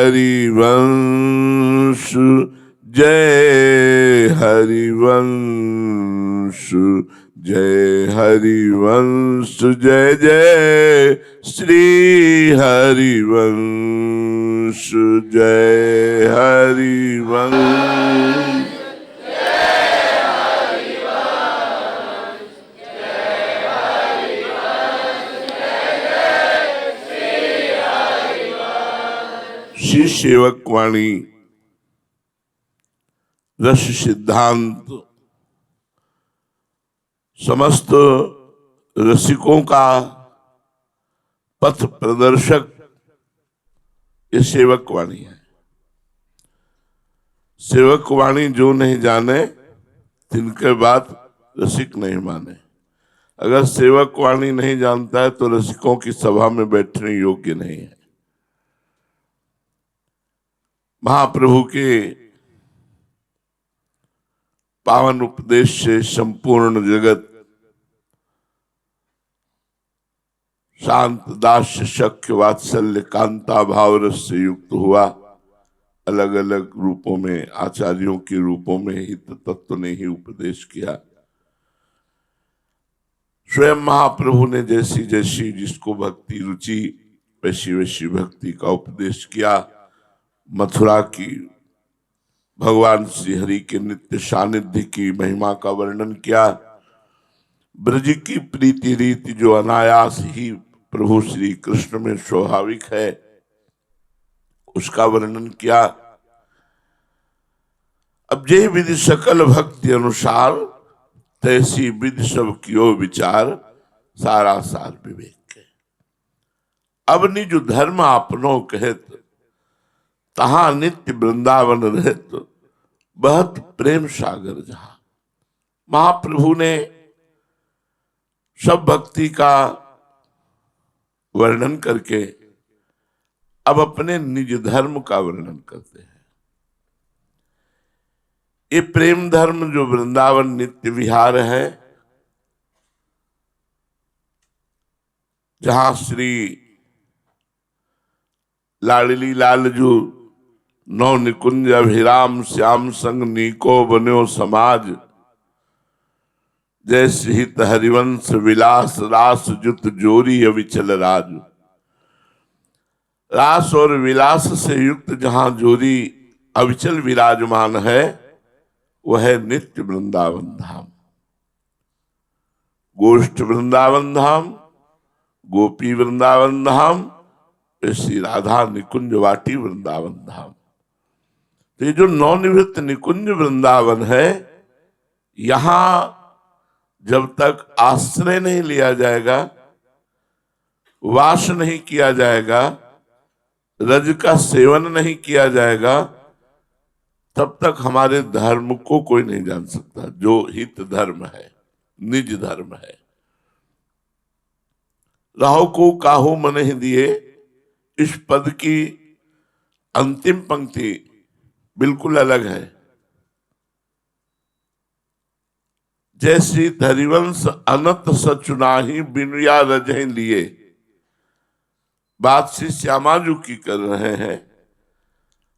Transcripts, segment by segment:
हरिवंश, जय हरिवंश, जय हरिवंश, जय जय श्री हरिवंश, जय हरिवंश। श्री सेवक वाणी रस सिद्धांत समस्त रसिकों का पथ प्रदर्शक ये सेवक वाणी है। सेवक वाणी जो नहीं जाने तिनके बात रसिक नहीं माने। अगर सेवक वाणी नहीं जानता है तो रसिकों की सभा में बैठने योग्य नहीं है। महाप्रभु के पावन उपदेश से संपूर्ण जगत शांत दास्य शक्य वात्सल्य कांता भाव रस से युक्त हुआ। अलग अलग रूपों में आचार्यों के रूपों में हित तत्व ने ही उपदेश किया। स्वयं महाप्रभु ने जैसी जैसी जिसको भक्ति रुचि वैसी वैसी भक्ति का उपदेश किया। मथुरा की भगवान श्री हरि के नित्य सानिध्य की महिमा का वर्णन किया। ब्रज की प्रीति रीति जो अनायास ही प्रभु श्री कृष्ण में स्वाभाविक है उसका वर्णन किया। अब जे विधि सकल भक्ति अनुसार तैसी विधि सब कियो विचार सारा सार विवेक के। अब निज धर्म आपनो कहत तहां नित्य वृंदावन रहत बहत प्रेम सागर जहां। महाप्रभु ने सब भक्ति का वर्णन करके अब अपने निज धर्म का वर्णन करते हैं। ये प्रेम धर्म जो वृंदावन नित्य विहार है, जहां श्री लाडली लालजू नौ निकुंज अभिराम श्याम संग नीको बन्यो समाज, जैसे हित हरिवंश विलास रास जुत जोरी अविचल राज। रास और विलास से युक्त जहां जोरी अविचल विराजमान है वह है नित्य वृंदावन धाम। गोष्ठ वृंदावन धाम, गोपी वृंदावन धाम, श्री राधा निकुंज वाटी वृंदावन धाम। तो ये जो नवनिवृत्त निकुंज वृंदावन है, यहां जब तक आश्रय नहीं लिया जाएगा, वास नहीं किया जाएगा, रज का सेवन नहीं किया जाएगा, तब तक हमारे धर्म को कोई नहीं जान सकता। जो हित धर्म है, निज धर्म है। राहो को काहू मन ही दिए, इस पद की अंतिम पंक्ति बिल्कुल अलग है। जैसी हरिवंश अनंत सचुनाही बिनुया रजह लिए, बात श्री श्यामाजू की कर रहे हैं,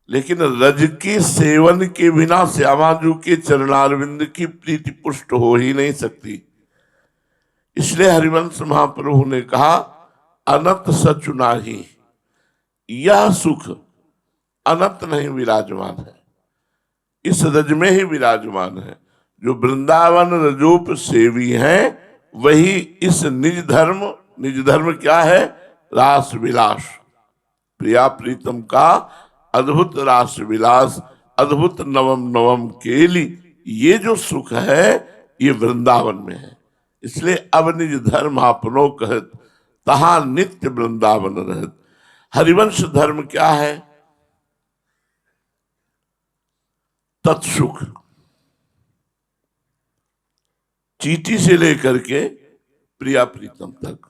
लेकिन रज की सेवन के बिना श्यामाजू के चरणारविंद की प्रीति पुष्ट हो ही नहीं सकती। इसलिए हरिवंश महाप्रभु ने कहा अनंत सचुनाही, यह सुख अनंत नहीं विराजमान है, इस रज में ही विराजमान है। जो वृंदावन रजोप सेवी हैं वही इस निज धर्म क्या है? रास विलास, प्रिया प्रीतम का अद्भुत रास विलास, अद्भुत नवम नवम केली, ये जो सुख है ये वृंदावन में है। इसलिए अब निज धर्म आपनो कहत तहां नित्य वृंदावन रहत। हरिवंश धर्म क्या है? तत्सुख, चीटी से लेकर के प्रिया प्रीतम तक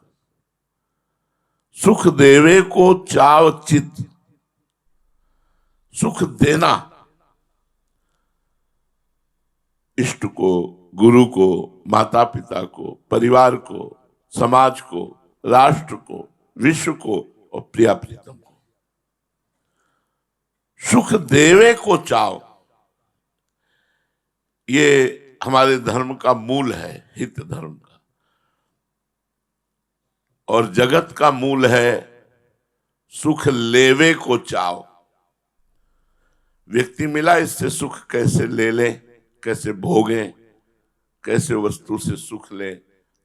सुख देवे को चाव चित, सुख देना, इष्ट को, गुरु को, माता पिता को, परिवार को, समाज को, राष्ट्र को, विश्व को और प्रिया प्रीतम को। सुख देवे को चाव, ये हमारे धर्म का मूल है, हित धर्म का। और जगत का मूल है सुख लेवे को चाव। व्यक्ति मिला, इससे सुख कैसे ले ले, कैसे भोगे, कैसे वस्तु से सुख ले,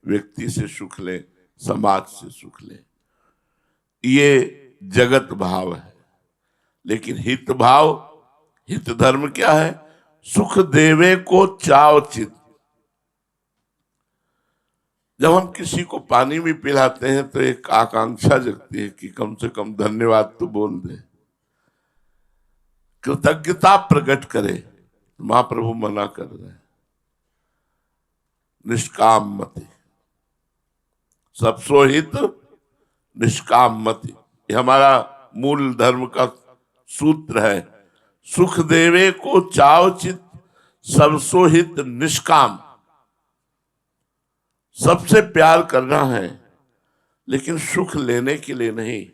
व्यक्ति से सुख ले, समाज से सुख ले, ये जगत भाव है। लेकिन हित भाव, हित धर्म क्या है? सुख देवे को चाव चित। जब हम किसी को पानी भी पिलाते हैं तो एक आकांक्षा जगती है कि कम से कम धन्यवाद तो बोल दे, कृतज्ञता प्रकट करे। महाप्रभु मना कर रहे हैं, निष्काम मति, सबसो हित निष्काम मति, ये हमारा मूल धर्म का सूत्र है। सुख देवे को चाव चित, सबसो हित निष्काम। सबसे प्यार करना है, लेकिन सुख लेने के लिए नहीं,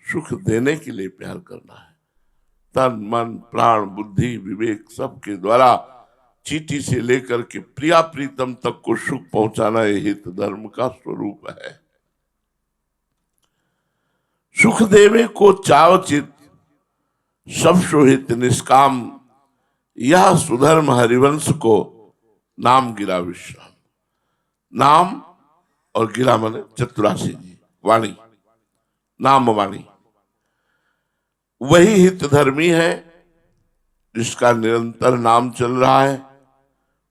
सुख देने के लिए प्यार करना है। तन मन प्राण बुद्धि विवेक सबके द्वारा चीटी से लेकर के प्रिया प्रीतम तक को सुख पहुंचाना, ये हित धर्म का स्वरूप है। सुख देवे को चाव चित, सब सुहित निष्काम, यह सुधर्म हरिवंश को नाम गिरा विश्राम। नाम और गिरा माने चतुरासी जी, वाणी, नाम वाणी, वही हित धर्मी है जिसका निरंतर नाम चल रहा है,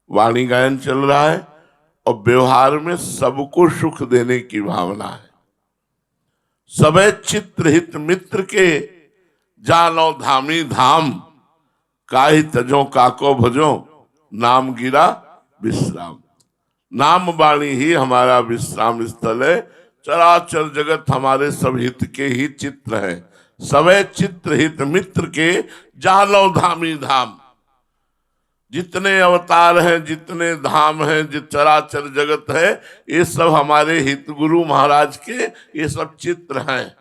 वाणी गायन चल रहा है, और व्यवहार में सबको सुख देने की भावना है। सबे चित्र हित मित्र के, जानो धामी धाम, काहि तजो काको भजो, नाम गिरा विश्राम। नाम वाणी ही हमारा विश्राम स्थल है। चराचर जगत हमारे सब हित के ही चित्र है। सबे चित्र हित मित्र के, जानो धामी धाम। जितने अवतार हैं, जितने धाम हैं, जो चराचर जगत है, ये सब हमारे हित गुरु महाराज के ये सब चित्र हैं।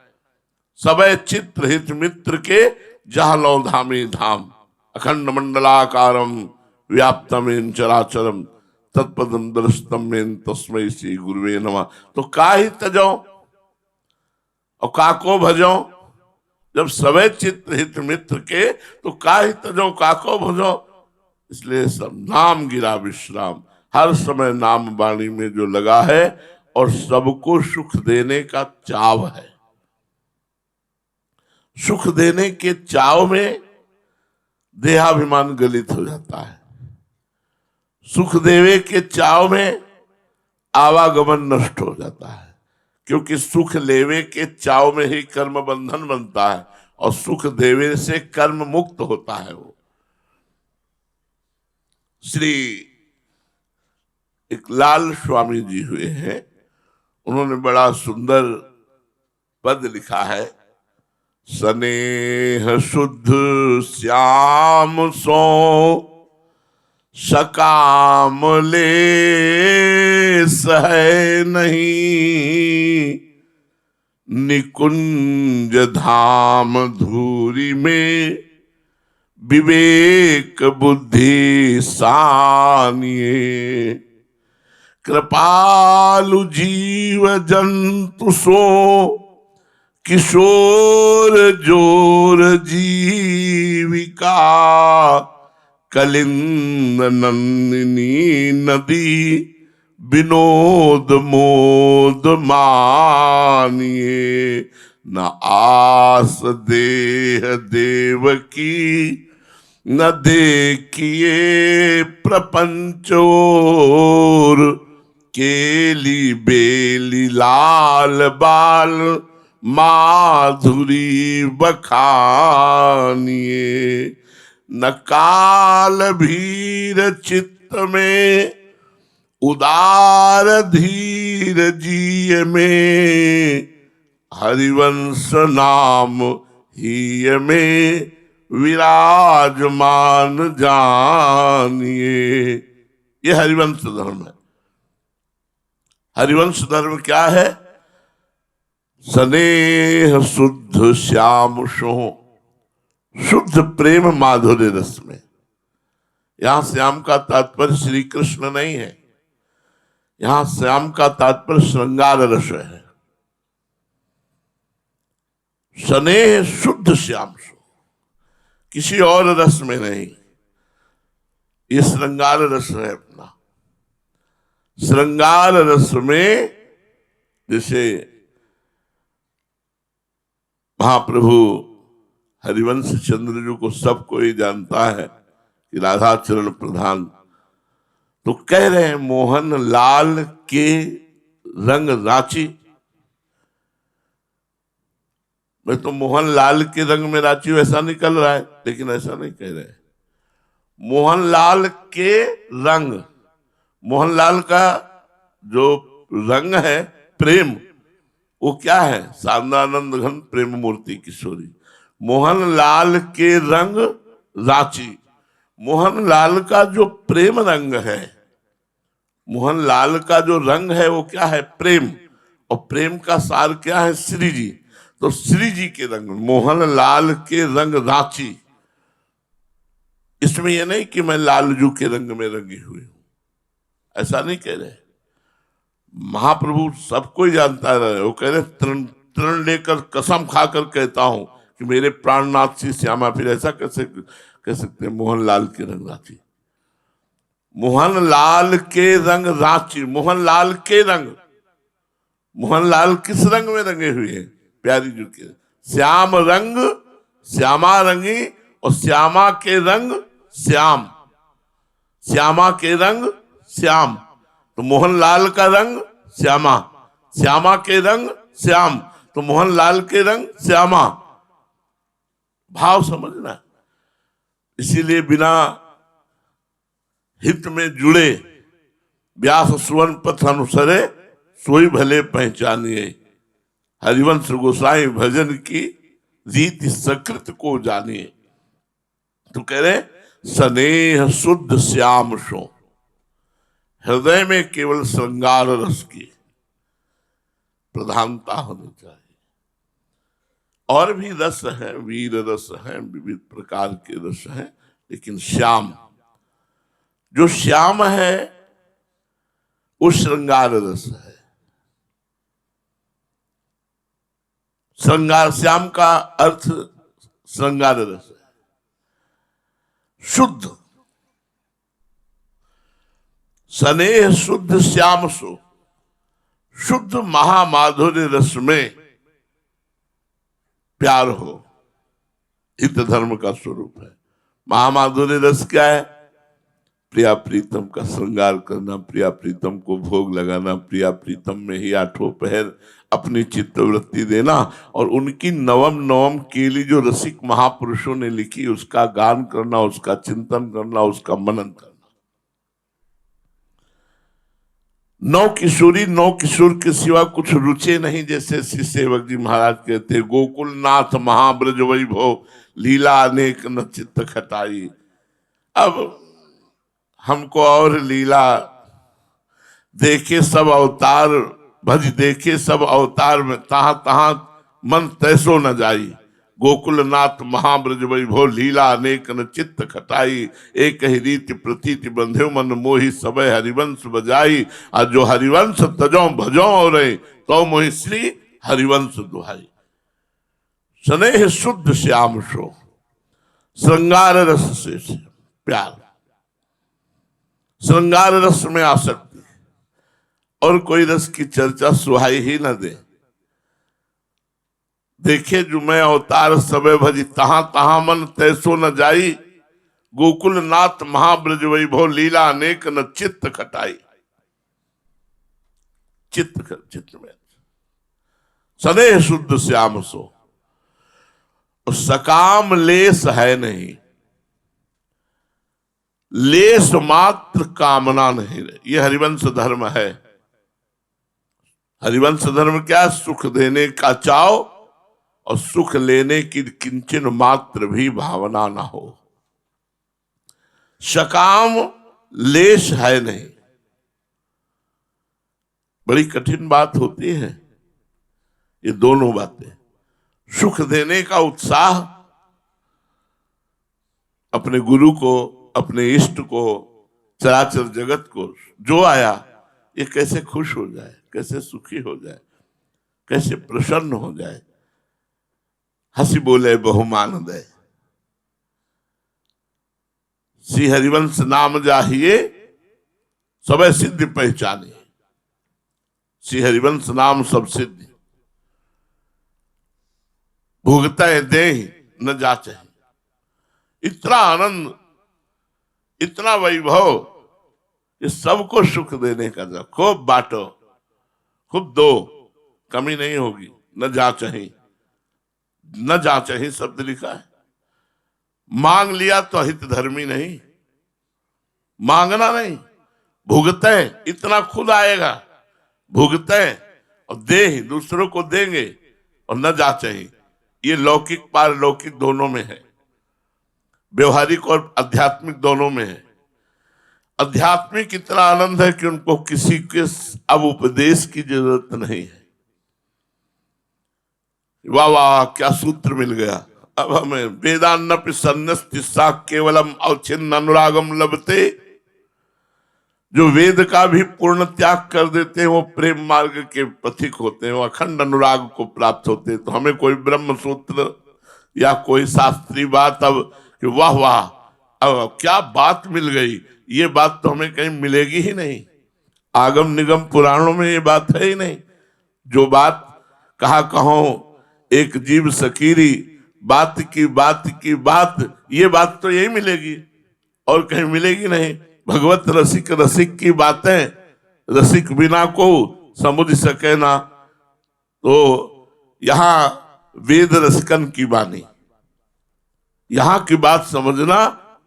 सबे चित्र हित मित्र के, जानो धामी धाम। अखंड मंडलाकारम व्याप्तमेन चराचरम, तत्पदम दर्शतम में तस्मै श्री गुरुवे नमः। तो काहि तजो और काको भजो। जब सबे चित्र हित मित्र के, तो काहि तजो काको भजो। इसलिए सब नाम गिरा विश्राम, हर समय नाम वाणी में जो लगा है और सबको सुख देने का चाव है। सुख देने के चाव में देहाभिमान गलित हो जाता है। सुख देवे के चाव में आवागमन नष्ट हो जाता है, क्योंकि सुख लेवे के चाव में ही कर्म बंधन बनता है, और सुख देवे से कर्म मुक्त होता है। वो श्री एक लाल स्वामी जी हुए हैं, उन्होंने बड़ा सुंदर पद लिखा है। स्नेह शुद्ध श्याम सो सकाम ले सह नहीं, निकुंज धाम धूरी में विवेक बुद्धि सानिए। कृपालु जीव जंतु सो किशोर जोर जीविका, कलिंद नंदिनी नदी विनोद मोद मानिए। न आस देह देव की, न देखिए प्रपंच और, केली बेली लाल बाल माधुरी बखानिए। न काल भीर चित्त में, उदार धीर जीय में, हरिवंश नाम ही में विराजमान जानिए। ये हरिवंश धर्म है। हरिवंश धर्म क्या है? स्नेह शुद्ध श्याम सो, शुद्ध प्रेम माधुर्य रस में। यहां श्याम का तात्पर्य श्री कृष्ण नहीं है, यहां श्याम का तात्पर्य श्रृंगार रस है। स्नेह शुद्ध श्याम सो, किसी और रस में नहीं, ये श्रृंगार रस है अपना। श्रृंगार रस में जैसे महाप्रभु हरिवंश चंद्र जी को सब कोई जानता है कि राधा चरण प्रधान, तो कह रहे हैं मोहन लाल के रंग रांची। मैं तो मोहन लाल के रंग में रांची वैसा निकल रहा है, लेकिन ऐसा नहीं कह रहे। मोहन लाल के रंग, मोहन लाल का जो रंग है प्रेम, वो क्या है? सारनानंद घन प्रेम मूर्ति किशोरी। मोहन लाल के रंग रांची, मोहन लाल का जो प्रेम रंग है, मोहन लाल का जो रंग है वो क्या है? प्रेम। और प्रेम का सार क्या है? श्री जी। तो श्री जी के रंग, मोहन लाल के रंग रांची। इसमें यह नहीं कि मैं लालजू के रंग में रंगी हुई हूं, ऐसा नहीं कह रहे। महाप्रभु सबको ही जानता रहे, वो कह रहे तृण तृण लेकर कसम खाकर कहता हूं कि मेरे प्राणनाथ श्री श्यामा। फिर ऐसा कैसे कह सकते हैं मोहन लाल के रंग रांची? मोहन लाल के रंग रांची, मोहन लाल के रंग। मोहन लाल किस रंग में रंगे हुए हैं? प्यारी जी के श्याम रंग, श्यामा रंगी, और श्यामा के रंग श्याम, श्यामा के रंग श्याम। तो मोहन लाल का रंग श्यामा, श्यामा के रंग श्याम, तो मोहन लाल के रंग श्यामा। भाव समझना। इसीलिए बिना हित में जुड़े व्यास सुवन पथ अनुसरे सोई भले पहचानिए। हरिवंश गोसाई भजन की रीति सकृत को जानिए। तो कह रहे स्नेह शुद्ध श्याम सो, हृदय में केवल श्रृंगार रस की प्रधानता होनी चाहिए। और भी रस है, वीर रस है, विविध प्रकार के रस हैं, लेकिन श्याम, जो श्याम है वो श्रृंगार रस है। श्रृंगार, श्याम का अर्थ श्रृंगार रस है। शुद्ध, स्नेह शुद्ध श्याम सो, शुद्ध महामाधुर्य रस में प्यार हो, हित धर्म का स्वरूप है। महामाधुर्य रस क्या है? प्रिया प्रीतम का श्रृंगार करना, प्रिया प्रीतम को भोग लगाना, प्रिया प्रीतम में ही आठों पहर अपनी चित्तवृत्ति देना, और उनकी नवम नवम केली जो रसिक महापुरुषों ने लिखी उसका गान करना, उसका चिंतन करना, उसका मनन करना। नौ किशोरी, नौ किशोर के सिवा कुछ रुचे नहीं, जैसे श्री सेवक जी महाराज कहते, गोकुलनाथ महाब्रज वैभव लीला अनेक न चित्त खटाई। अब हमको और लीला देखे सब अवतार, भज देखे सब अवतार में, तहां तहां मन तैसो न जाई। गोकुलनाथ महाब्रज वैभव लीला अनेक न चित्त खटाई। एक ही रीति प्रतीति बंधे मन मोहि सबय हरिवंश बजाई। और जो हरिवंश तजो भजो रे तो मोहि श्री हरिवंश दुहाई। स्नेह शुद्ध श्याम सो, श्रृंगार रस से प्यार, श्रृंगार रस में आसक्ति, और कोई रस की चर्चा सुहाई ही न दे। देखे जो मैं अवतार सबे भजी, तहां तहां मन तैसो न जाई। गोकुलनाथ महाब्रज वैभव लीला अनेक न चित्त खटाई। चित्त में स्नेह शुद्ध श्याम सो, सकाम लेस है नहीं, लेस मात्र कामना नहीं रहे। ये हरिवंश धर्म है। हरिवंश धर्म क्या? सुख देने का चाव और सुख लेने की किंचन मात्र भी भावना ना हो। सकाम लेश है नहीं, बड़ी कठिन बात होती है ये दोनों बातें। सुख देने का उत्साह अपने गुरु को, अपने इष्ट को, चराचर जगत को जो आया, ये कैसे खुश हो जाए, कैसे सुखी हो जाए, कैसे प्रसन्न हो जाए। हंसी बोले बहुमान दे, श्री हरिवंश नाम जाहिए सब सिद्धि पहचाने। श्री हरिवंश नाम सब सिद्धि, भुगता दे न जाचे। इतना आनंद, इतना वैभव, ये सबको सुख देने का था। खूब बांटो, खूब दो, कमी नहीं होगी। न जाचे, न जाचे शब्द लिखा है। मांग लिया तो हित धर्मी नहीं, मांगना नहीं, भुगते इतना खुद आएगा, भुगते और दे दूसरों को देंगे। और न जाचे, ये लौकिक पारलौकिक दोनों में है, व्यवहारिक और आध्यात्मिक दोनों में है। आध्यात्मिक इतना आनंद है कि उनको किसी के अब उपदेश की जरूरत नहीं है। वाह वाह, क्या सूत्र मिल गया। अब हमें वेदान्नपि सन्नस्तिस्सा केवलम अवच्छिन्न अनुरागम लभते। जो वेद का भी पूर्ण त्याग कर देते हैं वो प्रेम मार्ग के पथिक होते हैं, वो अखंड अनुराग को प्राप्त होते हैं। तो हमें कोई ब्रह्म सूत्र या कोई शास्त्रीय बात अब कि वाह वाह अब क्या बात मिल गई, ये बात तो हमें कहीं मिलेगी ही नहीं। आगम निगम पुराणों में ये बात है ही नहीं। जो बात कहा कहो एक जीव सकीरी, बात की बात, ये बात तो यही मिलेगी और कहीं मिलेगी नहीं। भगवत रसिक रसिक की बातें रसिक बिना को समझ सके ना। तो यहां वेद रसिकन की वाणी, यहां की बात समझना,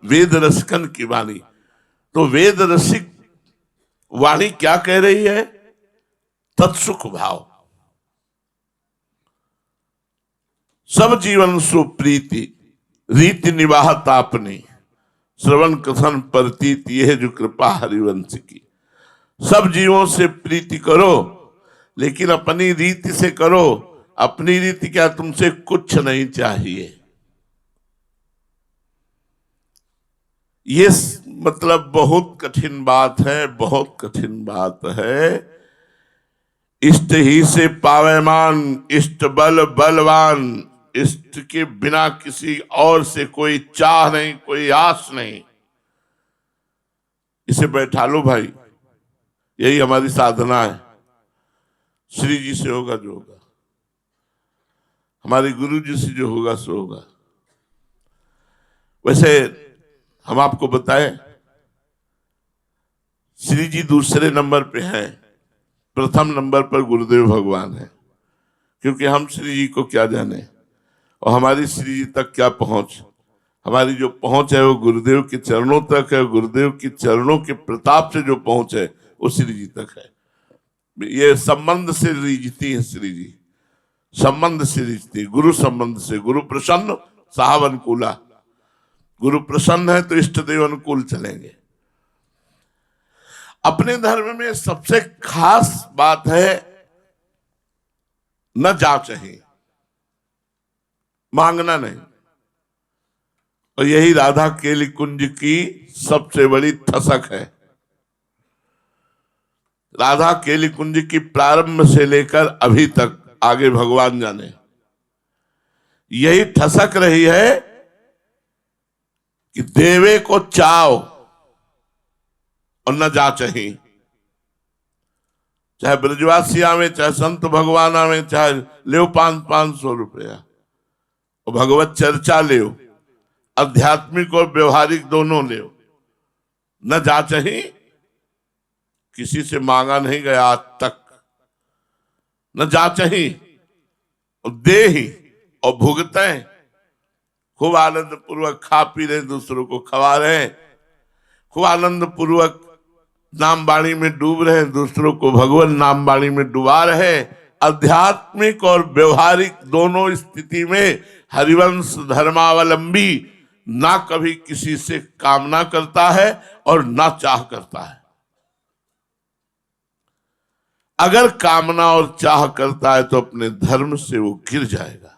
वेद रसिकन की वाणी। तो वेद रसिक वाणी क्या कह रही है? तत्सुख भाव, सब जीवन सुप्रीति, रीति निवाहत आपने, श्रवण कथन प्रतीत, यह जो कृपा हरिवंश की। सब जीवों से प्रीति करो, लेकिन अपनी रीति से करो। अपनी रीति क्या, तुमसे कुछ नहीं चाहिए। ये मतलब बहुत कठिन बात है, बहुत कठिन बात है। इष्ट ही से पावेमान, इष्ट बल बलवान। इष्ट के बिना किसी और से कोई चाह नहीं, कोई आस नहीं। इसे बैठा लो भाई, यही हमारी साधना है। श्री जी से होगा जो होगा, हमारे गुरु जी से जो होगा सो होगा। वैसे हम आपको बताएं, श्री जी दूसरे नंबर पे हैं, प्रथम नंबर पर गुरुदेव भगवान है। क्योंकि हम श्री जी को क्या जाने और हमारी श्री जी तक क्या पहुंच। हमारी जो पहुंच है वो गुरुदेव के चरणों तक है। गुरुदेव के चरणों के प्रताप से जो पहुंच है वो श्री जी तक है। ये संबंध से रिझती है श्री जी, संबंध से रिझती, गुरु संबंध से। गुरु प्रसन्न साहब अनुकूला, गुरु प्रसन्न है तो इष्ट देव अनुकूल चलेंगे। अपने धर्म में सबसे खास बात है न जाचहि, मांगना नहीं। और यही राधा केली कुंज की सबसे बड़ी ठसक है। राधा केली कुंज की प्रारंभ से लेकर अभी तक, आगे भगवान जाने, यही ठसक रही है कि देवे को चाओ और न जाचहि। चाहे ब्रजवासी आवे, चाहे संत भगवान आवे, चाहे ले 500 रुपया और भगवत चर्चा ले, आध्यात्मिक और व्यवहारिक दोनों ले। न जाचहि, किसी से मांगा नहीं गया आज तक। न जाचहि, दे ही और भुगते। खूब आनंद पूर्वक खा पी रहे, दूसरों को खवा रहे, खूब आनंद पूर्वक नाम वाणी में डूब रहे, दूसरों को भगवान नाम वाणी में डुबा रहे। आध्यात्मिक और व्यवहारिक दोनों स्थिति में हरिवंश धर्मावलंबी ना कभी किसी से कामना करता है और ना चाह करता है। अगर कामना और चाह करता है तो अपने धर्म से वो गिर जाएगा।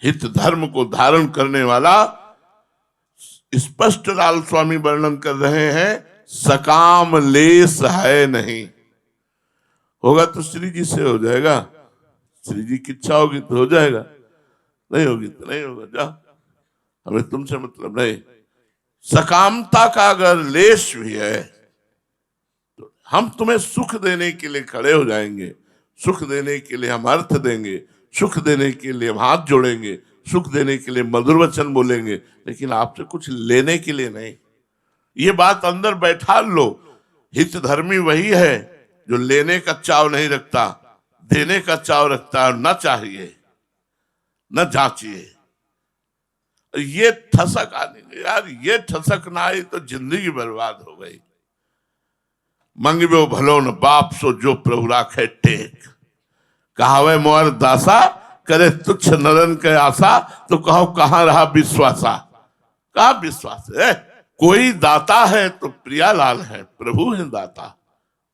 हित धर्म को धारण करने वाला स्पष्ट लाल स्वामी वर्णन कर रहे हैं, सकाम लेस है नहीं। होगा तो श्री जी से हो जाएगा, श्री जी की इच्छा होगी तो हो जाएगा, नहीं होगी तो नहीं होगा, जा, हमें तुमसे मतलब नहीं। सकामता का अगर लेश भी है तो हम तुम्हें सुख देने के लिए खड़े हो जाएंगे, सुख देने के लिए हम अर्थ देंगे, सुख देने के लिए हम हाथ जोड़ेंगे, सुख देने के लिए मधुर वचन बोलेंगे, लेकिन आपसे कुछ लेने के लिए नहीं। ये बात अंदर बैठा लो। हित धर्मी वही है जो लेने का चाव नहीं रखता, देने का चाव रखता है। न चाहिए न जांचिए। ये ठसक आने यार, ये ठसक ना आई तो जिंदगी बर्बाद हो गई। मंगबो भलो न बाप सो जो प्रभु राखे टेक, कहावे मोर दासा करे तुच्छ नरन के आशा, तो कहो कहां रहा विश्वासा। कहा विश्वास है? कोई दाता है तो प्रियालाल है, प्रभु है दाता,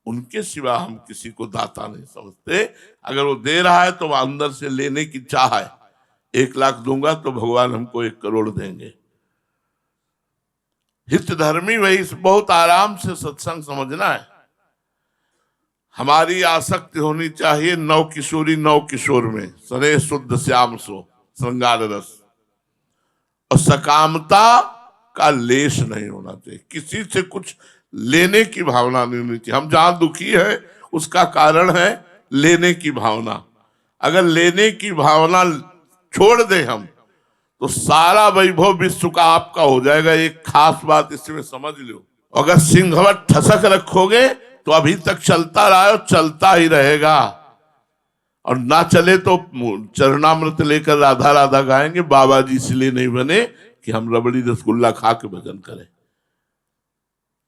उनके सिवा हम किसी को दाता नहीं समझते। अगर वो दे रहा है तो वह अंदर से लेने की चाह है। 1 लाख दूंगा तो भगवान हमको 1 करोड़ देंगे। हित धर्मी वही, बहुत आराम से सत्संग समझना है। हमारी आसक्ति होनी चाहिए नव किशोरी नव किशोर में, सने शुद्ध श्याम सो श्रृंगार रस, और सकामता का लेश नहीं होना चाहिए। किसी से कुछ लेने की भावना नहीं होनी चाहिए। हम जहां दुखी है उसका कारण है लेने की भावना। अगर लेने की भावना छोड़ दे हम, तो सारा वैभव विश्व का आपका हो जाएगा। एक खास बात इसमें समझ लो, अगर सिंहवत ठसक रखोगे तो अभी तक चलता रहा है और चलता ही रहेगा, और ना चले तो चरणामृत लेकर राधा राधा गाएंगे। बाबा जी इसलिए नहीं बने कि हम रबड़ी रसगुल्ला खा के भजन करें।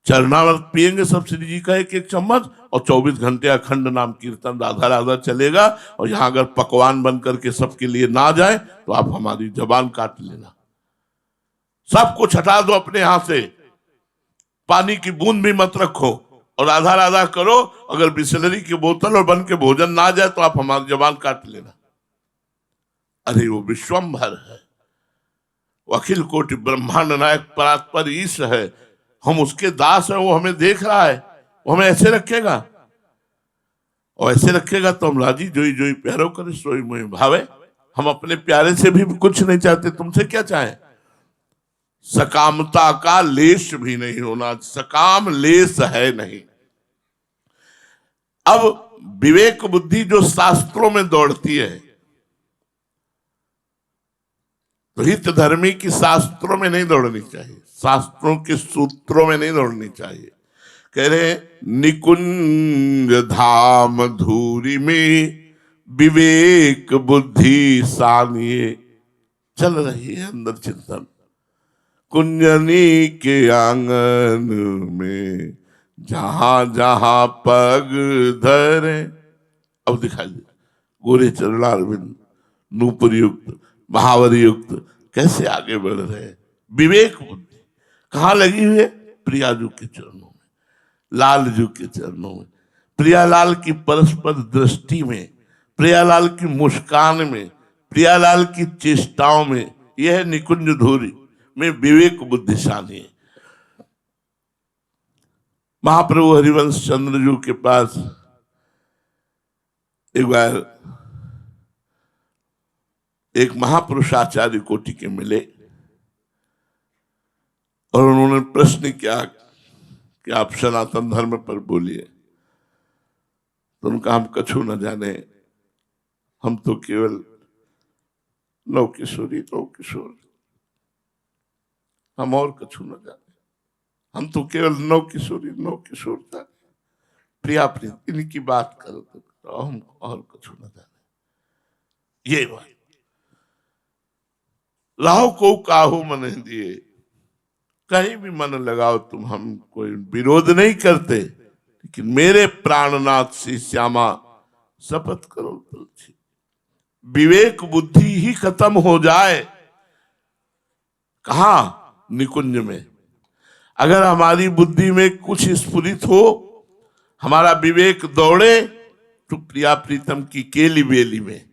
चरणामृत पिएंगे सब श्री जी का 1-1 चम्मच, और 24 घंटे अखंड नाम कीर्तन राधा राधा चलेगा। और यहां अगर पकवान बन करके सबके लिए ना जाए तो आप हमारी जबान काट लेना। सब कुछ हटा दो अपने यहां से, पानी की बूंद भी मत रखो, और राधा राधा करो। अगर बिस्लरी की बोतल और बन के भोजन ना जाए तो आप हमारी जबान काट लेना। अरे वो विश्वम्भर है, वो अखिल कोटि ब्रह्मांड नायक परात्पर ईश है। हम उसके दास हैं, वो हमें देख रहा है, वो हमें ऐसे रखेगा। और ऐसे रखेगा तो हम राजी जोई जोई प्यारो करे सोई मोई भावे। हम अपने प्यारे से भी कुछ नहीं चाहते, तुमसे क्या चाहे। सकामता का लेश भी नहीं होना, सकाम लेश है नहीं। अब विवेक बुद्धि जो शास्त्रों में दौड़ती है, तो हित धर्मी की शास्त्रों में नहीं दौड़नी चाहिए, शास्त्रों के सूत्रों में नहीं दौड़नी चाहिए। कह रहे निकुंज धाम धूरी में विवेक बुद्धि सानिए, चल रही है अंदर चिंतन। कुंजनी के आंगन में जहां जहां पग धरे, अब दिखाई दे गोरे चरणारविंद नूपुर युक्त महावर युक्त कैसे आगे बढ़ रहे हैं। विवेक बुद्धि कहाँ लगी हुई है? प्रियाजू के चरणों में, लालजू के चरणों में, प्रियालाल की परस्पर दृष्टि में, प्रियालाल की मुस्कान में, प्रियालाल की चेष्टाओं में। यह है निकुंज धूरी में विवेक बुद्धि शानी है। महाप्रभु हरिवंश चंद्र जी के पास एक बार एक महापुरुषाचार्य कोटि के मिले, और उन्होंने प्रश्न किया कि आप सनातन धर्म पर बोलिए। तो उनका हम कछु न जाने, हम तो केवल नव किशोरी नव किशोर, हम और कछु न जाने, हम तो केवल नव किशोरी नव किशोर जाने, प्रिया प्रिय इनकी बात करो तो हम और कछु न जाने। ये बात लाहो को काहू मन दिए, कहीं भी मन लगाओ तुम, हम कोई विरोध नहीं करते, लेकिन मेरे प्राणनाथ श्री श्यामा शपथ करो तुलसी। विवेक बुद्धि ही खत्म हो जाए कहा? निकुंज में। अगर हमारी बुद्धि में कुछ स्फुरित हो, हमारा विवेक दौड़े, तो प्रिया प्रीतम की केली बेली में,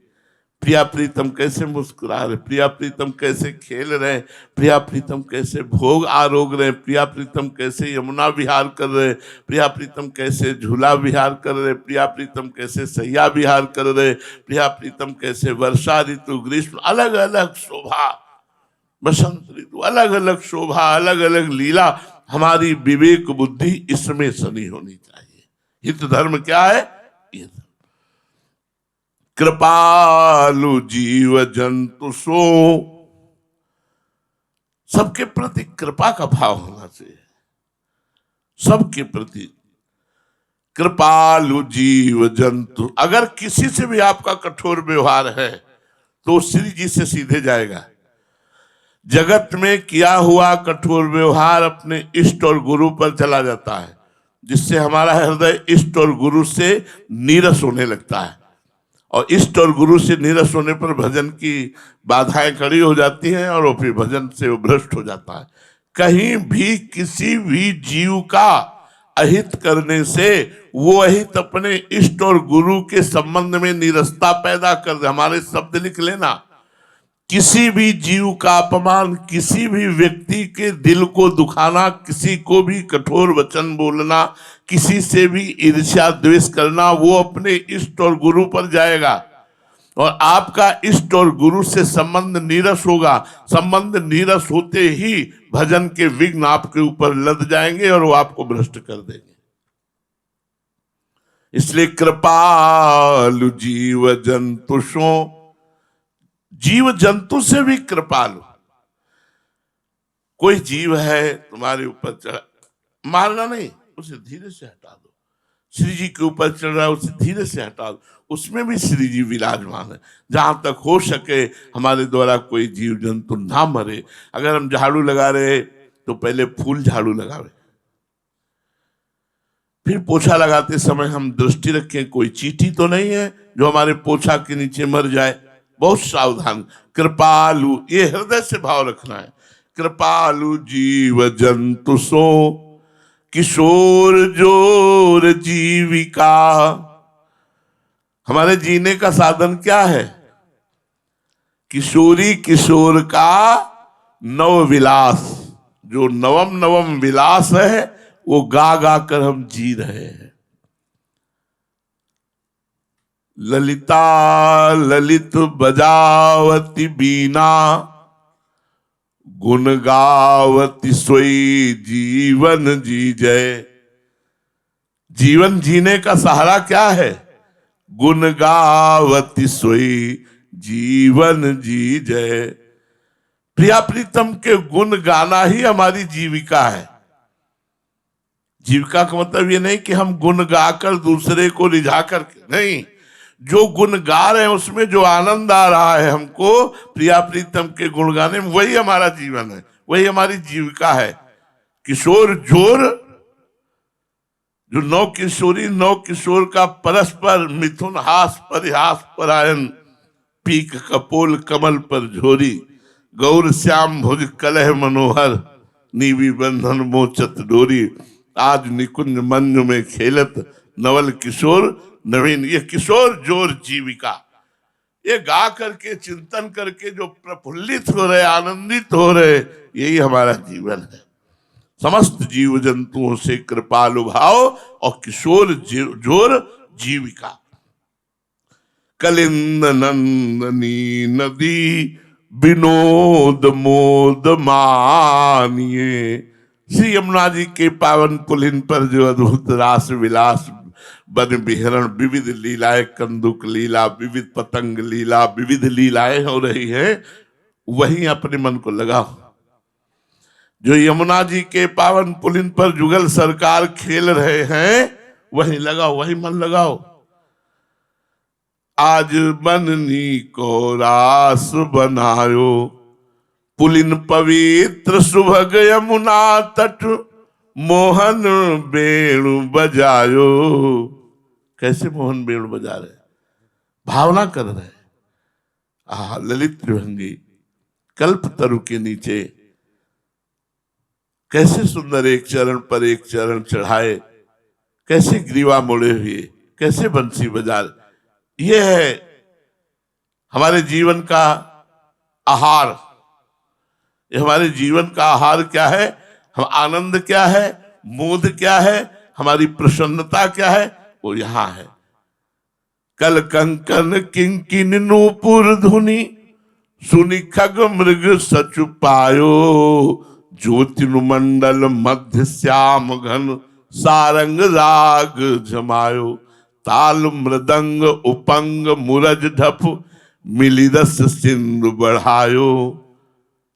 प्रिया प्रीतम कैसे मुस्कुरा रहे, प्रिया प्रीतम कैसे खेल रहे, प्रिया प्रीतम कैसे भोग आरोग रहे, प्रिया प्रीतम कैसे यमुना विहार कर रहे, प्रिया प्रीतम कैसे झूला विहार कर रहे, प्रिया प्रीतम कैसे सैया विहार कर रहे, प्रिया प्रीतम कैसे वर्षा ऋतु ग्रीष्म अलग अलग शोभा, बसंत ऋतु अलग अलग शोभा, अलग अलग लीला। हमारी विवेक बुद्धि इसमें सनी होनी चाहिए। हित धर्म क्या है? ये कृपालु जीव जंतु सो, सबके प्रति कृपा का भाव होना चाहिए, सबके प्रति कृपालु जीव जंतु। अगर किसी से भी आपका कठोर व्यवहार है तो श्री जी से सीधे जाएगा। जगत में किया हुआ कठोर व्यवहार अपने इष्ट और गुरु पर चला जाता है, जिससे हमारा हृदय इष्ट और गुरु से नीरस होने लगता है, और इष्ट और गुरु से नीरस होने पर भजन की बाधाएं खड़ी हो जाती हैं और वो फिर भजन से वो भ्रष्ट हो जाता है। कहीं भी किसी भी जीव का अहित करने से वो अहित अपने इष्ट और गुरु के संबंध में नीरसता पैदा कर दे। हमारे शब्द लिख लेना, किसी भी जीव का अपमान, किसी भी व्यक्ति के दिल को दुखाना, किसी को भी कठोर वचन बोलना, किसी से भी ईर्ष्या द्वेष करना, वो अपने इष्ट और गुरु पर जाएगा और आपका इष्ट और गुरु से संबंध नीरस होगा। संबंध नीरस होते ही भजन के विघ्न आपके ऊपर लद जाएंगे और वो आपको भ्रष्ट कर देंगे। इसलिए कृपालु जीव जंतुषो, जीव जंतु से भी कृपालु। कोई जीव है तुम्हारे ऊपर चढ़ा, मारना नहीं, उसे धीरे से हटा दो। श्री जी के ऊपर चढ़ रहा है, उसे धीरे से हटा दो, उसमें भी श्री जी विराजमान है। जहां तक हो सके हमारे द्वारा कोई जीव जंतु ना मरे। अगर हम झाड़ू लगा रहे तो पहले फूल झाड़ू लगावे, फिर पोछा लगाते समय हम दृष्टि रखें कोई चींटी तो नहीं है जो हमारे पोछा के नीचे मर जाए। बहुत सावधान। कृपालु, ये हृदय से भाव रखना है। कृपालु जीव जंतु सो, किशोर जोर जीविका। हमारे जीने का साधन क्या है? किशोरी किशोर का नव विलास। जो नवम नवम विलास है वो गा गा कर हम जी रहे हैं। ललिता ललित बजावती बीना, गुण गावती सोई जीवन जी जय। जीवन जीने का सहारा क्या है? गुण गावती सोई जीवन जी जय। प्रिया प्रीतम के गुण गाना ही हमारी जीविका है। जीविका का मतलब ये नहीं कि हम गुण गाकर दूसरे को रिझा करके, नहीं, जो गुण गा रहे हैं उसमें जो आनंद आ रहा है हमको प्रिया प्रीतम के गुण गाने में, वही हमारा जीवन है, वही हमारी जीविका है। किशोर जोर, जो नौ किशोरी नौ किशोर का परस्पर मिथुन हास परिहास परायण, पीक कपोल कमल पर झोरी, गौर श्याम भुज कलह मनोहर, नीवी बंधन मोचत डोरी, आज निकुंज मंजु में खेलत नवल किशोर नवीन। ये किशोर जोर जीविका, ये गा करके चिंतन करके जो प्रफुल्लित हो रहे, आनंदित हो रहे, यही हमारा जीवन है। समस्त जीव जंतुओं से कृपालु भाव और किशोर जोर जीविका। कलिंद नंदनी नदी विनोद मोद मानिए। श्री यमुना जी के पावन पुलिन पर जो अद्भुत रास विलास वन विहरण, विविध लीलाएं, कंदुक लीला, विविध पतंग लीला, विविध लीलाएं हो रही है, वहीं अपने मन को लगाओ। जो यमुना जी के पावन पुलिन पर जुगल सरकार खेल रहे हैं वहीं लगाओ, वहीं मन लगाओ। आज बननी को रास बनायो, पुलिन पवित्र सुभग यमुना तट, मोहन बेणु बजायो। कैसे मोहन बेणु बजा रहे, भावना कर रहे। ललित त्रिभंगी कल्प तरु के नीचे कैसे सुंदर एक चरण पर एक चरण चढ़ाए, कैसे ग्रीवा मोड़े हुए, कैसे बंसी बजा रहे। ये है हमारे जीवन का आहार, ये हमारे जीवन का आहार क्या है, हम आनंद क्या है, मोद क्या है, हमारी प्रसन्नता क्या है, वो यहां है। कल कंकन किंकिन नूपुर धुनि, सुनि खग मृग सचु पायो, ज्योतिर्मंडल मध्य श्याम घन, सारंग राग जमायो, ताल मृदंग उपंग मुरज ढप, मिली रस सिंधु बढ़ायो,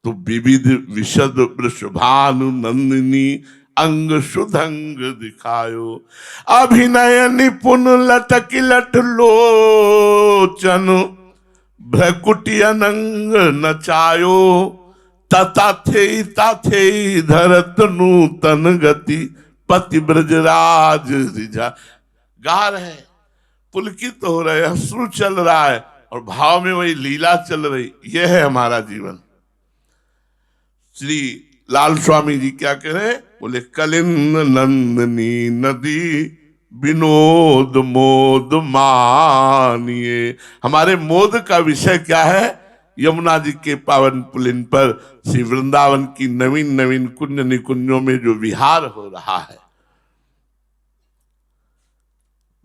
तो विविध विशद वृषभानु नंदिनी, अंग सुधंग दिखायो, अभिनय निपुण लटक लट लोचन, भ्रकुटी अनंग नचायो, तथा थे धरत नूतन गति, पति ब्रजराज रिझा। गा रहे हैं, पुलकित हो रहे हैं, अश्रु चल रहा है और भाव में वही लीला चल रही। यह है हमारा जीवन। श्री लाल स्वामी जी क्या कह रहे, बोले कलिंद नंदनी नदी, विनोद मोद मानिए। हमारे मोद का विषय क्या है, यमुना जी के पावन पुलिन पर श्री वृंदावन की नवीन नवीन कुंज निकुंजों में जो विहार हो रहा है,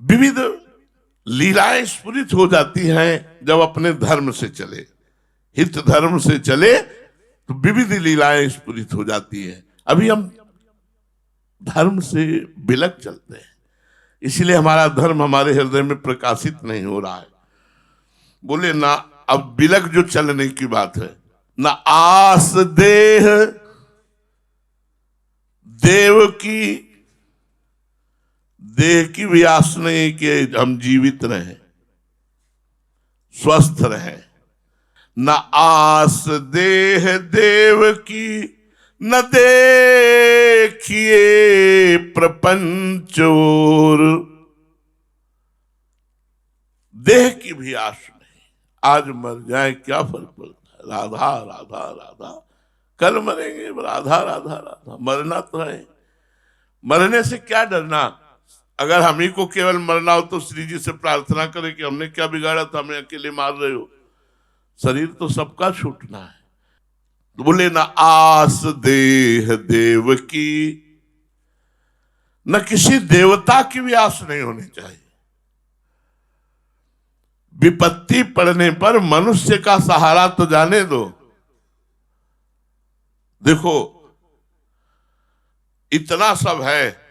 विविध लीलाएं स्फुरित हो जाती हैं जब अपने धर्म से चले, हित धर्म से चले तो विविध लीलाएं स्फुरित हो जाती है। अभी हम धर्म से बिलक चलते हैं, इसलिए हमारा धर्म हमारे हृदय में प्रकाशित नहीं हो रहा है। बोले ना, अब बिलक जो चलने की बात है ना, आस देह देव की, देह की भी आस नहीं कि हम जीवित रहें, स्वस्थ रहें। न आस देह देव की, न देखिए प्रपंच और, देह की भी आस नहीं। आज मर जाए क्या फर्क पड़ता है, राधा राधा राधा, कल मरेंगे, राधा राधा राधा, मरना तो है। मरने से क्या डरना, अगर हम ही को केवल मरना हो तो श्री जी से प्रार्थना करें कि हमने क्या बिगाड़ा था, हमें अकेले मार रहे हो। शरीर तो सबका छूटना है। तो बोले ना आस देह देव की, न किसी देवता की भी आस नहीं होनी चाहिए। विपत्ति पड़ने पर मनुष्य का सहारा तो जाने दो। देखो इतना सब है,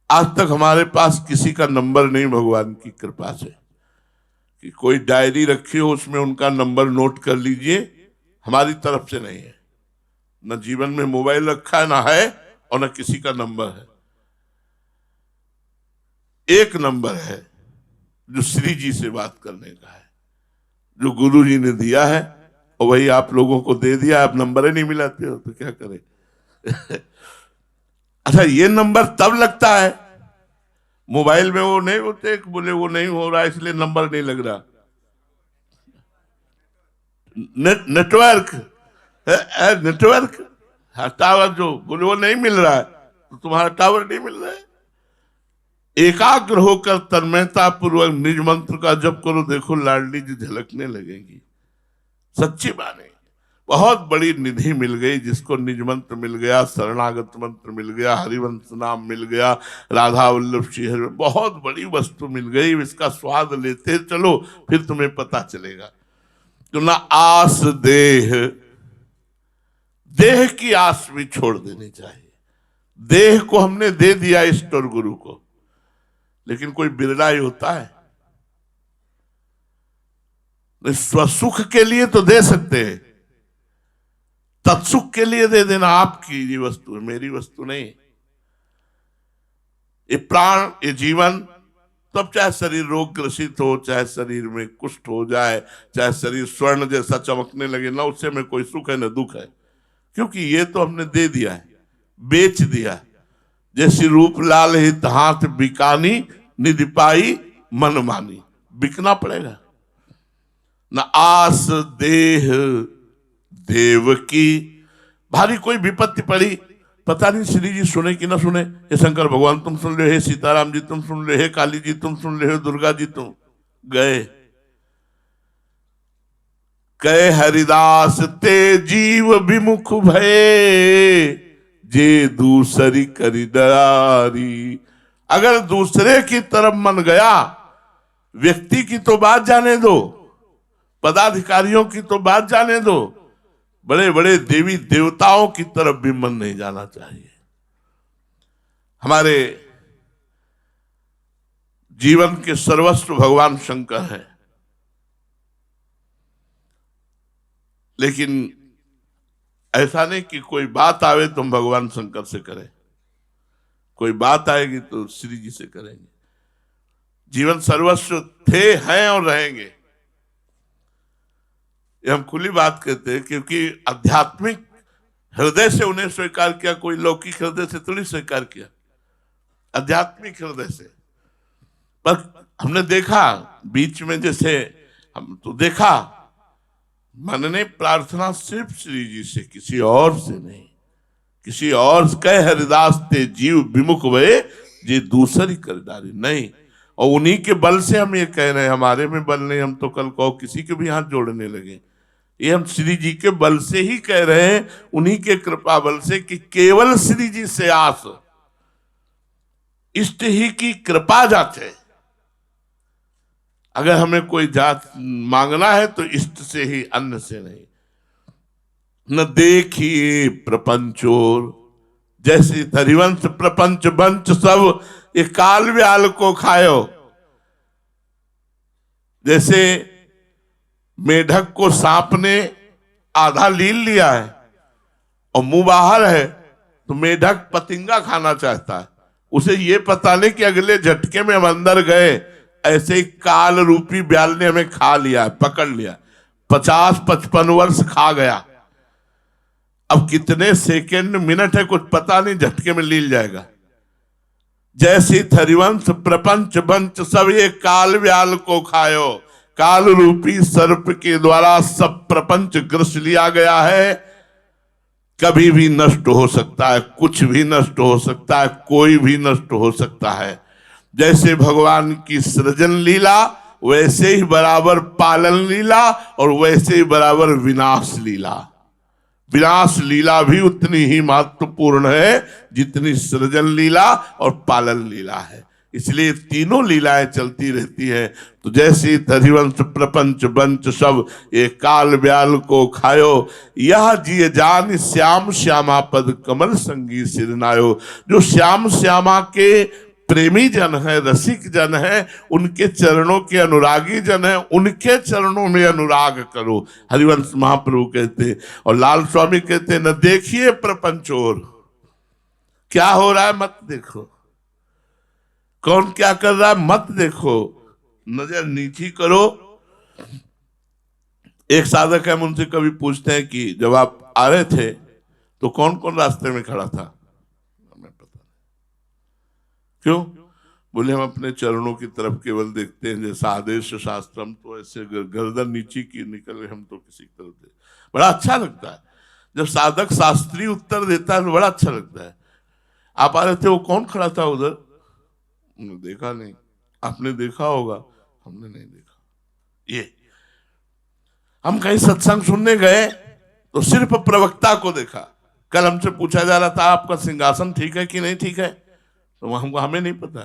आज तक हमारे पास किसी का नंबर नहीं भगवान की कृपा से कि कोई डायरी रखी हो उसमें उनका नंबर नोट कर लीजिए, हमारी तरफ से नहीं है। न जीवन में मोबाइल रखा है, ना है, और न किसी का नंबर है। एक नंबर है जो श्री जी से बात करने का है, जो गुरु जी ने दिया है, और वही आप लोगों को दे दिया। आप नंबर ही नहीं मिलाते हो तो क्या करें। अच्छा, ये नंबर तब लगता है, मोबाइल में वो नहीं होते, बोले वो नहीं हो रहा इसलिए नंबर नहीं लग रहा। नेटवर्क नेटवर्क टावर जो बोले वो नहीं मिल रहा है, तो तुम्हारा टावर नहीं मिल रहा है। एकाग्र होकर तन्मयता पूर्वक निज मंत्र का जप करो, देखो लाडली जी झलकने लगेंगी। सच्ची बात है, बहुत बड़ी निधि मिल गई जिसको निज मंत्र मिल गया, शरणागत मंत्र मिल गया, हरिवंश नाम मिल गया, राधा वल्लभ श्री हरि, बहुत बड़ी वस्तु मिल गई। इसका स्वाद लेते चलो, फिर तुम्हें पता चलेगा। तो ना आस देह, देह की आस भी छोड़ देनी चाहिए। देह को हमने दे दिया इष्ट और गुरु को, लेकिन कोई बिरला ही होता है। स्वसुख के लिए तो दे सकते हैं, तत्सुख के लिए दे देना आपकी ये वस्तु है, मेरी वस्तु नहीं। ये प्राण, ये जीवन, तब चाहे शरीर रोग ग्रसित हो, चाहे शरीर में कुष्ठ हो जाए, चाहे शरीर स्वर्ण जैसा चमकने लगे, ना उससे में कोई सुख है ना दुख है, क्योंकि ये तो हमने दे दिया है, बेच दिया। जैसी रूप लाल हित हाथ बिकानी, निधि पाई मन मानी, बिकना पड़ेगा। न आस देह देव की, भारी कोई विपत्ति पड़ी, पता नहीं श्री जी सुने कि ना सुने। हे शंकर भगवान तुम सुन रहे, हे सीताराम जी तुम सुन रहे, हे काली जी तुम सुन रहे हो, दुर्गा जी तुम गए। कह हरिदास ते जीव विमुख भये, जे दूसरी करी डरारी। अगर दूसरे की तरफ मन गया, व्यक्ति की तो बात जाने दो, पदाधिकारियों की तो बात जाने दो, बड़े बड़े देवी देवताओं की तरफ भी मन नहीं जाना चाहिए। हमारे जीवन के सर्वस्व भगवान शंकर है, लेकिन ऐसा नहीं कि कोई बात आवे तो हम भगवान शंकर से करें, कोई बात आएगी तो श्री जी से करेंगे। जीवन सर्वस्व थे, हैं और रहेंगे, ये हम खुली बात कहते हैं, क्योंकि आध्यात्मिक हृदय से उन्हें स्वीकार किया, कोई लौकिक हृदय से थोड़ी स्वीकार किया, आध्यात्मिक हृदय से। पर हमने देखा बीच में, जैसे हम तो देखा मन ने प्रार्थना सिर्फ श्री जी से, किसी और से नहीं, किसी और कह हरिदास ते जीव विमुख भये, जे दूसरी कर डारी नहीं। और उन्हीं के बल से हम ये कह रहे हैं, हमारे में बल नहीं, हम तो कल को किसी के भी हाथ जोड़ने लगे। ये हम श्री जी के बल से ही कह रहे हैं, उन्हीं के कृपा बल से, कि केवल श्री जी से आस, इष्ट ही की कृपा जाते। अगर हमें कोई जात मांगना है तो इष्ट से ही, अन्य से नहीं। न देखिए प्रपंचोर, जैसे हरिवंश प्रपंच बंच सब ये काल व्याल को खायो। जैसे मेढक को सांप ने आधा लील लिया है और मुंह बाहर है, तो मेढक पतिंगा खाना चाहता है, उसे ये पता नहीं कि अगले झटके में हम अंदर गए। ऐसे ही काल रूपी ब्याल ने हमें खा लिया, पकड़ लिया, 50-55 वर्ष खा गया। अब कितने सेकंड मिनट है कुछ पता नहीं, झटके में लील जाएगा। जैसी हरिवंश प्रपंच बंच सब ये काल व्याल को खायो। काल रूपी सर्प के द्वारा सब प्रपंच ग्रस लिया गया है। कभी भी नष्ट हो सकता है, कुछ भी नष्ट हो सकता है, कोई भी नष्ट हो सकता है। जैसे भगवान की सृजन लीला, वैसे ही बराबर पालन लीला, और वैसे ही बराबर विनाश लीला। विनाश लीला भी उतनी ही महत्वपूर्ण है जितनी सृजन लीला और पालन लीला है। इसलिए तीनों लीलाएं चलती रहती है। तो जैसे हरिवंश प्रपंच बंच सब ये काल व्याल को खायो, यह जिय जान श्याम श्यामा पद कमल संगी सिरनायो। जो श्याम श्यामा के प्रेमी जन है, रसिक जन है, उनके चरणों के अनुरागी जन है, उनके चरणों में अनुराग करो, हरिवंश महाप्रभु कहते। और लाल स्वामी कहते, न देखिए प्रपंचोर, क्या हो रहा है मत देखो, कौन क्या कर रहा है मत देखो, नजर नीची करो। एक साधक है, उनसे कभी पूछते हैं कि जब आप आ रहे थे तो कौन कौन रास्ते में खड़ा था? हमें पता नहीं। क्यों? बोले हम अपने चरणों की तरफ केवल देखते हैं, जैसा आदेश शास्त्रम, तो ऐसे गर्दन नीची की निकले हम तो किसी तरफ दे। बड़ा अच्छा लगता है जब साधक शास्त्रीय उत्तर देता है, तो बड़ा अच्छा लगता है। आप आ रहे थे, वो कौन खड़ा था उधर? देखा नहीं। आपने देखा होगा, हमने नहीं देखा। ये हम कहीं सत्संग सुनने गए तो सिर्फ प्रवक्ता को देखा। कल हमसे पूछा जा रहा था आपका सिंहासन ठीक है कि नहीं ठीक है, तो हमको हमें नहीं पता।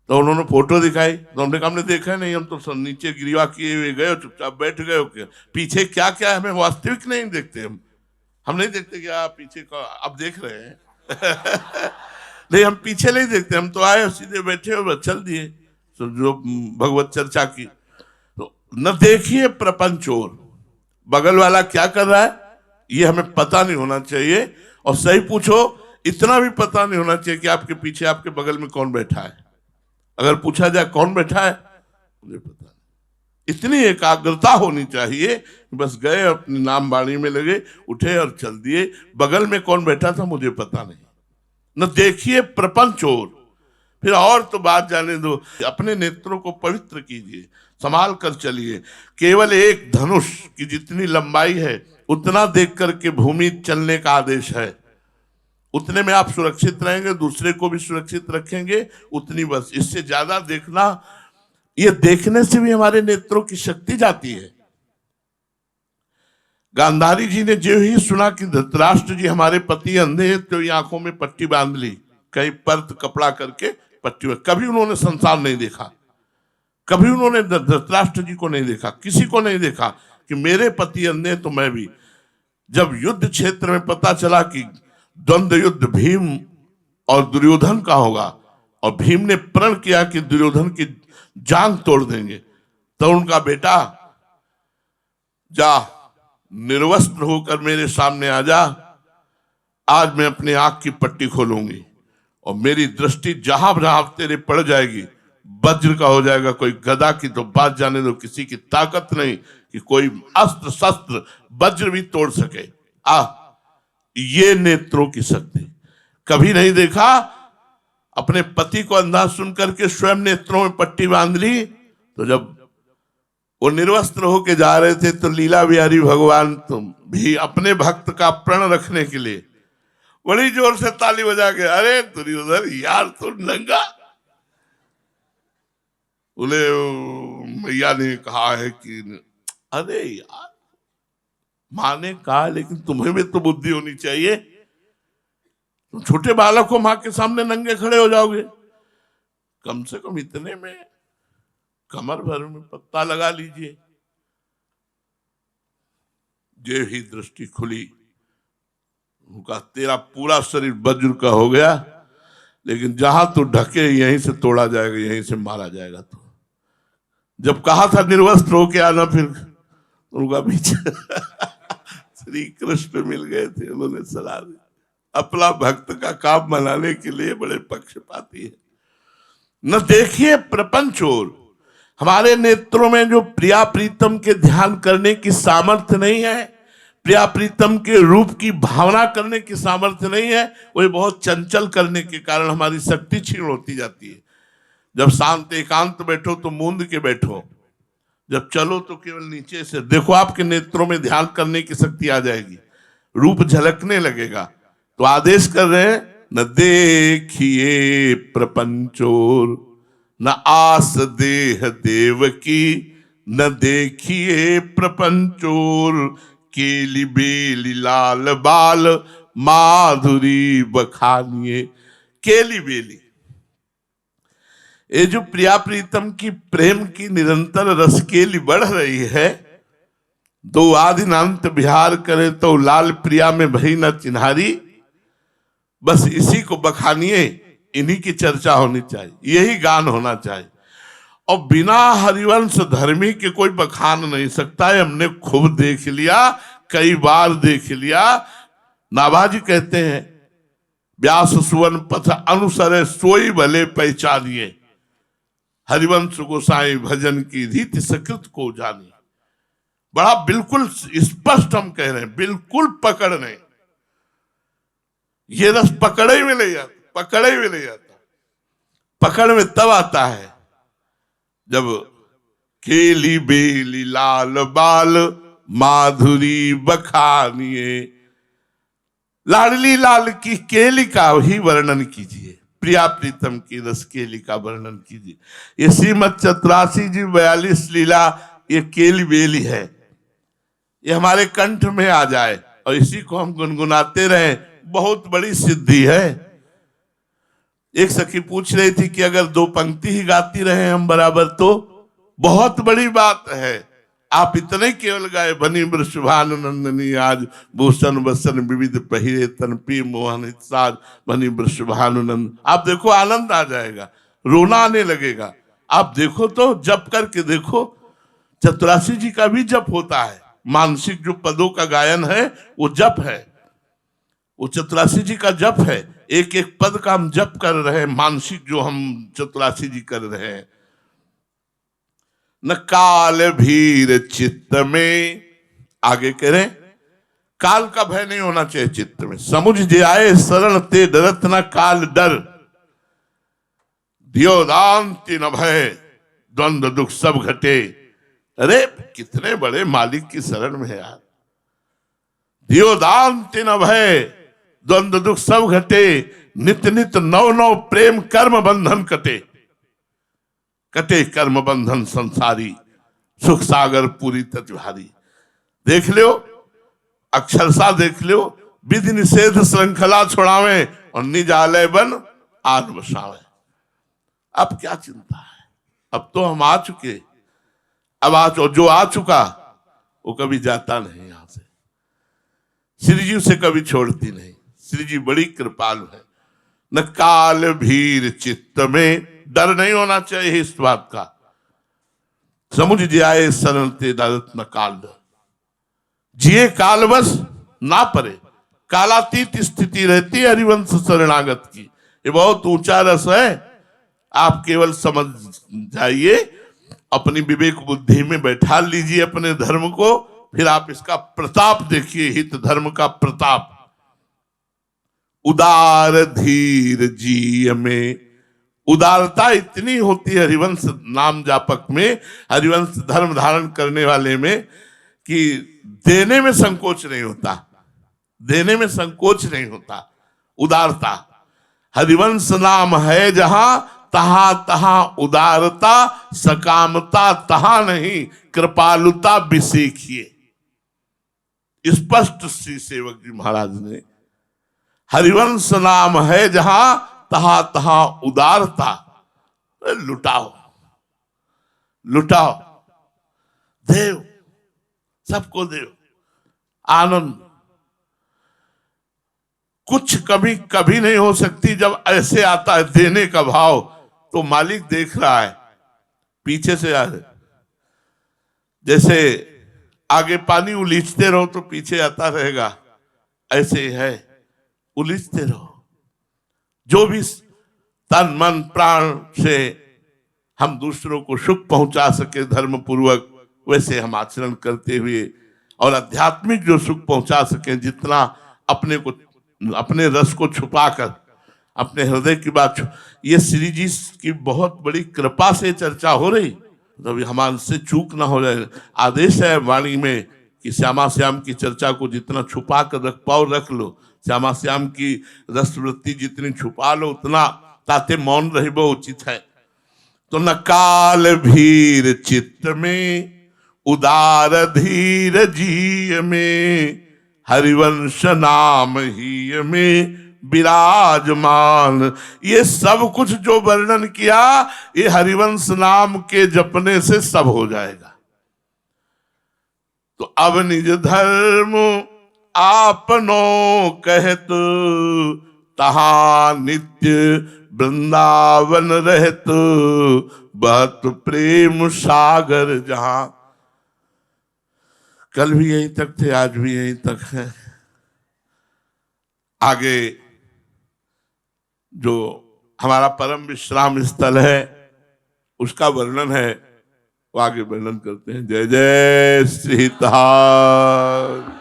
तो उन्होंने फोटो दिखाई, तो हमने कहा हमने देखा नहीं, हम तो नीचे गिरवा किए हुए गए, चुपचाप बैठ गए। पीछे क्या क्या है हमें वास्तविक नहीं देखते, हम नहीं देखते कि आप पीछे का अब देख रहे हैं। नहीं, हम पीछे नहीं देखते, हम तो आए सीधे बैठे और चल दिए जो भगवत चर्चा की। तो न देखिए प्रपंचोर, बगल वाला क्या कर रहा है ये हमें पता नहीं होना चाहिए। और सही पूछो, इतना भी पता नहीं होना चाहिए कि आपके पीछे आपके बगल में कौन बैठा है। अगर पूछा जाए कौन बैठा है, मुझे पता नहीं। इतनी एकाग्रता होनी चाहिए, बस गए अपनी नाम बाणी में लगे, उठे और चल दिए। बगल में कौन बैठा था मुझे पता नहीं। न देखिए प्रपंच ओर, फिर और तो बात जाने दो। अपने नेत्रों को पवित्र कीजिए, संभाल कर चलिए। केवल एक धनुष की जितनी लंबाई है उतना देख करके भूमि चलने का आदेश है। उतने में आप सुरक्षित रहेंगे, दूसरे को भी सुरक्षित रखेंगे, उतनी बस। इससे ज्यादा देखना, ये देखने से भी हमारे नेत्रों की शक्ति जाती है। गांधारी जी ने जो ही सुना कि धृतराष्ट्र जी हमारे पति अंधे हैं, तो ये आंखों में पट्टी बांध ली, कहीं पर्द कपड़ा करके पट्टी में। कभी उन्होंने संसार नहीं देखा, कभी उन्होंने धृतराष्ट्र जी को नहीं देखा, किसी को नहीं देखा कि मेरे पति अंधे तो मैं भी। जब युद्ध क्षेत्र में पता चला कि द्वंद्व युद्ध भीम और दुर्योधन का होगा, और भीम ने प्रण किया कि दुर्योधन की जांग तोड़ देंगे, तो उनका बेटा जा निर्वस्त्र होकर मेरे सामने आ जा, आज मैं अपनी आंख की पट्टी खोलूंगी और मेरी दृष्टि जहां जहां तेरे पड़ जाएगी वज्र का हो जाएगा। कोई गदा की तो बात जाने दो, किसी की ताकत नहीं कि कोई अस्त्र शस्त्र वज्र भी तोड़ सके। ये नेत्रों की शक्ति। कभी नहीं देखा, अपने पति को अंधा सुन करके स्वयं नेत्रों में पट्टी बांध ली। तो जब वो निर्वस्त्र होके जा रहे थे तो लीला बिहारी भगवान तुम भी अपने भक्त का प्रण रखने के लिए बड़ी जोर से ताली बजा के, अरे दुर्योधन यार तू नंगा। बोले मैया ने कहा है कि अरे यार माँ ने कहा, लेकिन तुम्हें भी तो बुद्धि होनी चाहिए, तुम छोटे बालक को माँ के सामने नंगे खड़े हो जाओगे। कम से कम इतने में कमर भर में पत्ता लगा लीजिए। जे ही दृष्टि खुली, उनका तेरा पूरा शरीर वज्र का हो गया, लेकिन जहां तू ढके यहीं से तोड़ा जाएगा, यहीं से मारा जाएगा। तो जब कहा था निर्वस्त्र होके आना, फिर उनका पीछे श्री कृष्ण मिल गए थे, उन्होंने सलाह दी। अपना भक्त का काम मनाने के लिए बड़े पक्षपाती है। न देखिए प्रपंच ओर, हमारे नेत्रों में जो प्रिया प्रीतम के ध्यान करने की सामर्थ्य नहीं है, प्रिया प्रीतम के रूप की भावना करने की सामर्थ्य नहीं है, वो बहुत चंचल करने के कारण हमारी शक्ति क्षीण होती जाती है। जब शांत एकांत बैठो तो मूंद के बैठो, जब चलो तो केवल नीचे से देखो, आपके नेत्रों में ध्यान करने की शक्ति आ जाएगी, रूप झलकने लगेगा। तो आदेश कर रहे हैं, न देखिए प्रपंचोर, न आस देह देव की, न देखिए प्रपंचोर, केली बेली लाल बाल माधुरी बखानिए। केली बेली, ये जो प्रिया प्रीतम की प्रेम की निरंतर रसकेली बढ़ रही है, दो आदिनांत विहार करे तो लाल प्रिया में भई न चिन्हारी, बस इसी को बखानिए, इन्हीं की चर्चा होनी चाहिए, यही गान होना चाहिए। और बिना हरिवंश धर्मी के कोई बखान नहीं सकता है। हमने खूब देख लिया, कई बार देख लिया। नाभाजी कहते हैं, व्यास सुवन पथ अनुसरे सोई भले पहचानिए, हरिवंश गोसाई भजन की रीति सकृत को जानी। बड़ा बिल्कुल स्पष्ट हम कह रहे हैं, बिल्कुल पकड़ नहीं। ये रस पकड़े में ले जाता, पकड़े में ले जाता। पकड़ में तब आता है जब केली बेली लाल बाल माधुरी बखानिए। लाडली लाल की केली का ही वर्णन कीजिए, प्रिया प्रीतम की रस केली का वर्णन कीजिए। ये श्रीमद चतुरासी जी 42 लीला, ये केली बेली है, ये हमारे कंठ में आ जाए और इसी को हम गुनगुनाते रहें, बहुत बड़ी सिद्धि है। एक सखी पूछ रही थी कि अगर 2 पंक्ति ही गाती रहे हम बराबर तो बहुत बड़ी बात है। आप इतने केवल गाए, बनी वृषभानुनंदनी आज भूषण वसन विविध पहिरे तन पी मोहन साज बनी वृषभानुनंद। आप देखो आनंद आ जाएगा, रोना आने लगेगा। आप देखो तो जप करके देखो, चतुरासी जी का भी जप होता है। मानसिक जो पदों का गायन है वो जप है, वो चतुरासी जी का जप है। एक एक पद का हम जप कर रहे हैं, मानसिक जो हम चतुरासी जी कर रहे हैं। न काल भीर चित्त में, आगे करें, काल का भय नहीं होना चाहिए चित्त में। समुझ जे आए शरण ते डरत न काल डर, दियोदांति न भय द्वंद्व दुख सब घटे। अरे कितने बड़े मालिक की शरण में है यार। दियोदांति न भय द्वंद्व दुख सब घटे, नित नित नव नव प्रेम कर्म बंधन कटे। कटे कर्म बंधन संसारी, सुख सागर पूरी तत्भारी। देख लो, अक्षरशा देख लो, विधि निषेध श्रृंखला छुड़ावे और निजालय बन आन बसावे। अब क्या चिंता है, अब तो हम आ चुके। अब जो आ चुका वो कभी जाता नहीं यहां से। श्री जी उसे कभी छोड़ती नहीं। श्री जी बड़ी कृपालु है। न काल भीर चित्त में, डर नहीं होना चाहिए इस बात का। समुझ जाए सरल ते दर्द न काल, जिए काल बस ना परे। कालातीत स्थिति रहती है हरिवंश शरणागत की। ये बहुत ऊंचा रस है। आप केवल समझ जाइए, अपनी विवेक बुद्धि में बैठा लीजिए अपने धर्म को, फिर आप इसका प्रताप देखिए, हित धर्म का प्रताप। उदार धीर जी में, उदारता इतनी होती है हरिवंश नाम जापक में, हरिवंश धर्म धारण करने वाले में, कि देने में संकोच नहीं होता, देने में संकोच नहीं होता। उदारता, हरिवंश नाम है जहां तहां तहां उदारता, सकामता तहां नहीं, कृपालुता बिसेखिए। स्पष्ट श्री सेवक जी महाराज ने, हरिवंश नाम है जहां तहां तहां उदारता। लुटाओ लुटाओ, देव सबको देव, आनंद। कुछ कभी कभी नहीं हो सकती जब ऐसे आता है देने का भाव, तो मालिक देख रहा है पीछे से। जैसे आगे पानी उलीचते रहो तो पीछे आता रहेगा, ऐसे है, उलीचते रहो। जो भी तन मन प्राण से हम दूसरों को सुख पहुंचा सके धर्म पूर्वक, वैसे हम आचरण करते हुए, और आध्यात्मिक जो सुख पहुंचा सके, जितना अपने को, अपने रस को छुपाकर, अपने हृदय की बात। ये श्री जी की बहुत बड़ी कृपा से चर्चा हो रही, तभी हमारे से चूक ना हो जाए। आदेश है वाणी में कि श्यामा श्याम की चर्चा को जितना छुपा कर रख पाओ रख लो। श्यामा श्याम की रसवृत्ति जितनी छुपा लो उतना ताते मौन रही वो उचित है। तो न काल भीर चित्त में, उदार धीर जी में, हरिवंश नाम ही में विराजमान। ये सब कुछ जो वर्णन किया, ये हरिवंश नाम के जपने से सब हो जाएगा। तो अब निज धर्म आपनो कहत, तहा नित्य वृंदावन रहत, बहत प्रेम सागर जहां। कल भी यहीं तक थे, आज भी यहीं तक है। आगे जो हमारा परम विश्राम स्थल है उसका वर्णन है, वो आगे वर्णन करते हैं। जय जय श्री सीता।